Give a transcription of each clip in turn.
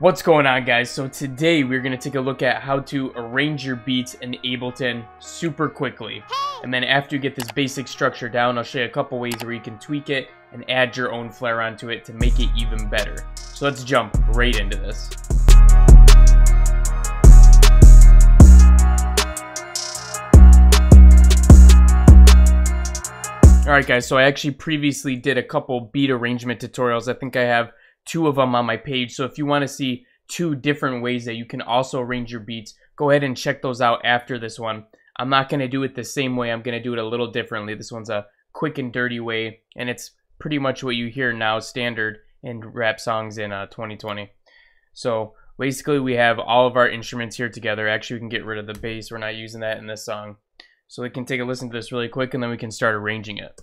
What's going on, guys? So today we're going to take a look at how to arrange your beats in Ableton super quickly. And then after you get this basic structure down, I'll show you a couple ways where you can tweak it and add your own flair onto it to make it even better. So let's jump right into this. Alright guys, so I actually previously did a couple beat arrangement tutorials. I think I have 2 of them on my page, so if you want to see 2 different ways that you can also arrange your beats, go ahead and check those out after this one. I'm not going to do it the same way, I'm going to do it a little differently. This one's a quick and dirty way, and it's pretty much what you hear now standard in rap songs in 2020. So basically we have all of our instruments here together. Actually, we can get rid of the bass, we're not using that in this song. So we can take a listen to this really quick and then we can start arranging it.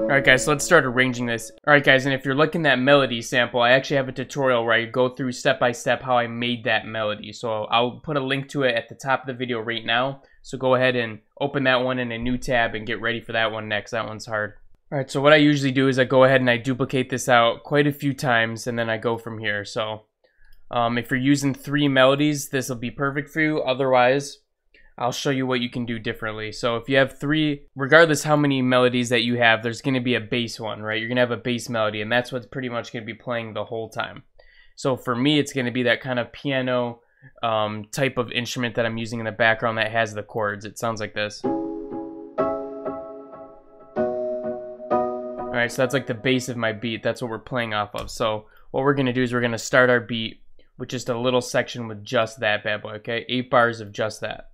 Alright guys, so let's start arranging this. Alright guys, and if you're looking at melody sample, I actually have a tutorial where I go through step by step how I made that melody. So I'll put a link to it at the top of the video right now. So go ahead and open that one in a new tab and get ready for that one next. That one's hard. Alright, so what I usually do is I go ahead and I duplicate this out quite a few times and then I go from here. So if you're using 3 melodies, this will be perfect for you. Otherwise, I'll show you what you can do differently. So if you have 3, regardless how many melodies that you have, there's going to be a bass one, right? You're going to have a bass melody, and that's what's pretty much going to be playing the whole time. So for me, it's going to be that kind of piano type of instrument that I'm using in the background that has the chords. It sounds like this. Alright, so that's like the base of my beat. That's what we're playing off of. So what we're going to do is we're going to start our beat with just a little section with just that bad boy, okay? 8 bars of just that.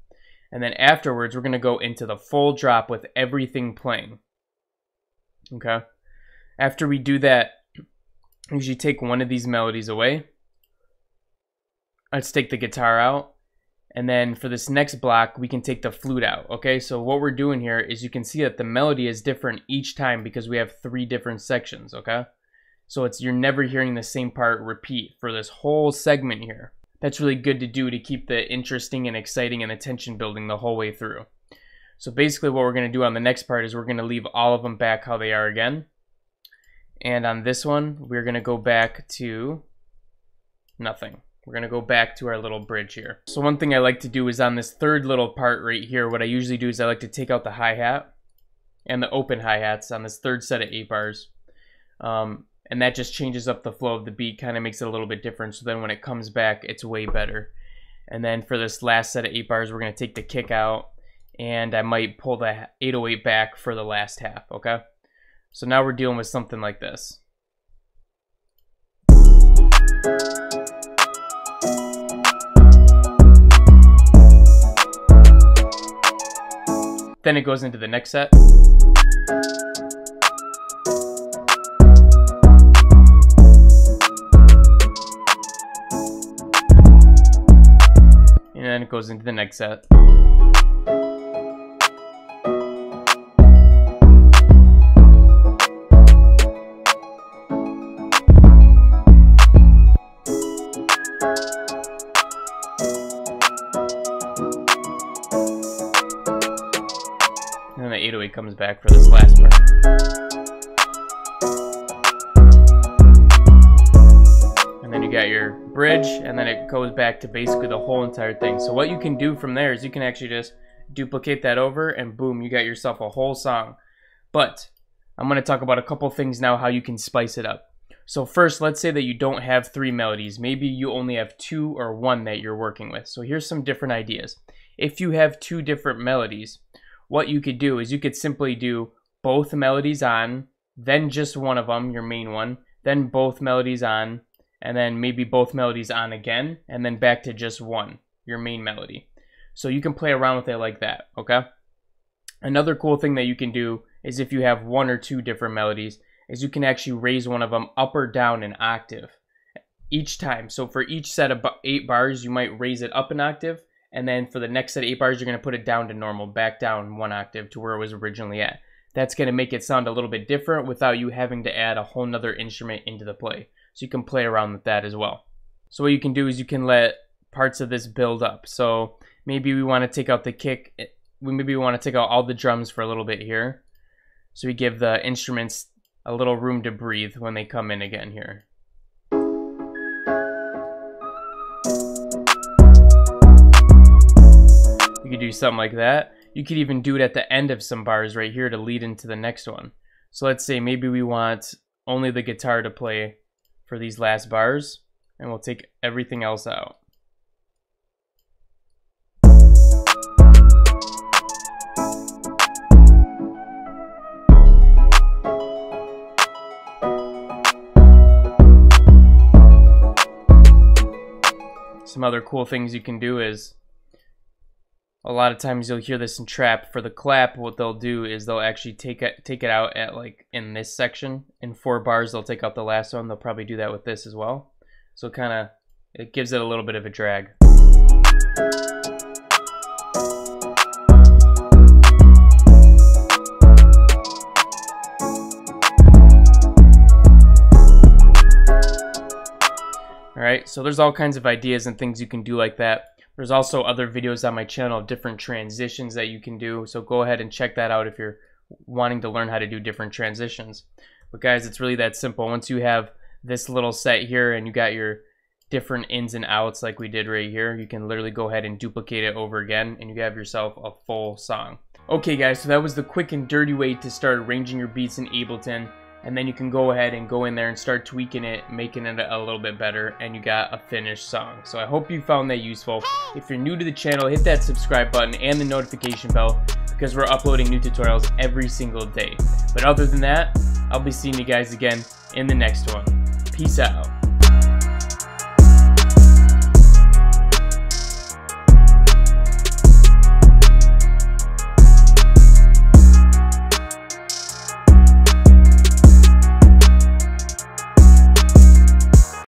And then afterwards, we're going to go into the full drop with everything playing. Okay? After we do that, usually take one of these melodies away. Let's take the guitar out. And then for this next block, we can take the flute out. Okay? So what we're doing here is you can see that the melody is different each time because we have 3 different sections. Okay? So you're never hearing the same part repeat for this whole segment here. That's really good to do to keep the interesting and exciting and the tension building the whole way through. So basically what we're going to do on the next part is we're going to leave all of them back how they are again. And on this one, we're going to go back to nothing. We're going to go back to our little bridge here. So one thing I like to do is on this third little part right here, what I usually do is I like to take out the hi-hat and the open hi-hats on this third set of 8 bars. And that just changes up the flow of the beat, kind of makes it a little bit different. So then when it comes back, it's way better. And then for this last set of 8 bars, we're going to take the kick out. And I might pull the 808 back for the last half, okay? So now we're dealing with something like this. Then it goes into the next set. And then it goes into the next set. And then the 808 comes back for this last part. And then you got your bridge, and then it goes back to basically the whole entire thing. So what you can do from there is you can actually just duplicate that over, and boom, you got yourself a whole song. But I'm going to talk about a couple things now how you can spice it up. So first, let's say that you don't have 3 melodies. Maybe you only have 2 or 1 that you're working with. So here's some different ideas. If you have 2 different melodies, what you could do is you could simply do both melodies on, then just one of them, your main one, then both melodies on, and then maybe both melodies on again, and then back to just one, your main melody. So you can play around with it like that, okay? Another cool thing that you can do is if you have 1 or 2 different melodies, is you can actually raise one of them up or down an octave each time. So for each set of 8 bars, you might raise it up an octave, and then for the next set of 8 bars, you're going to put it down to normal, back down 1 octave to where it was originally at. That's going to make it sound a little bit different without you having to add a whole nother instrument into the play. So you can play around with that as well. So what you can do is you can let parts of this build up. So maybe we want to take out the kick. Maybe we want to take out all the drums for a little bit here. So we give the instruments a little room to breathe when they come in again here. You could do something like that. You could even do it at the end of some bars right here to lead into the next one. So let's say maybe we want only the guitar to play for these last bars, and we'll take everything else out. Some other cool things you can do is, a lot of times you'll hear this in trap. For the clap, what they'll do is they'll actually take it out at, like, in this section. In 4 bars, they'll take out the last one. They'll probably do that with this as well. So it gives it a little bit of a drag. Alright, so there's all kinds of ideas and things you can do like that. There's also other videos on my channel of different transitions that you can do, so go ahead and check that out if you're wanting to learn how to do different transitions. But guys, it's really that simple. Once you have this little set here and you got your different ins and outs like we did right here, you can literally go ahead and duplicate it over again and you have yourself a full song. Okay guys, so that was the quick and dirty way to start arranging your beats in Ableton. And then you can go ahead and go in there and start tweaking it, making it a little bit better, and you got a finished song. So I hope you found that useful. If you're new to the channel, hit that subscribe button and the notification bell, because we're uploading new tutorials every single day. But other than that, I'll be seeing you guys again in the next one. Peace out.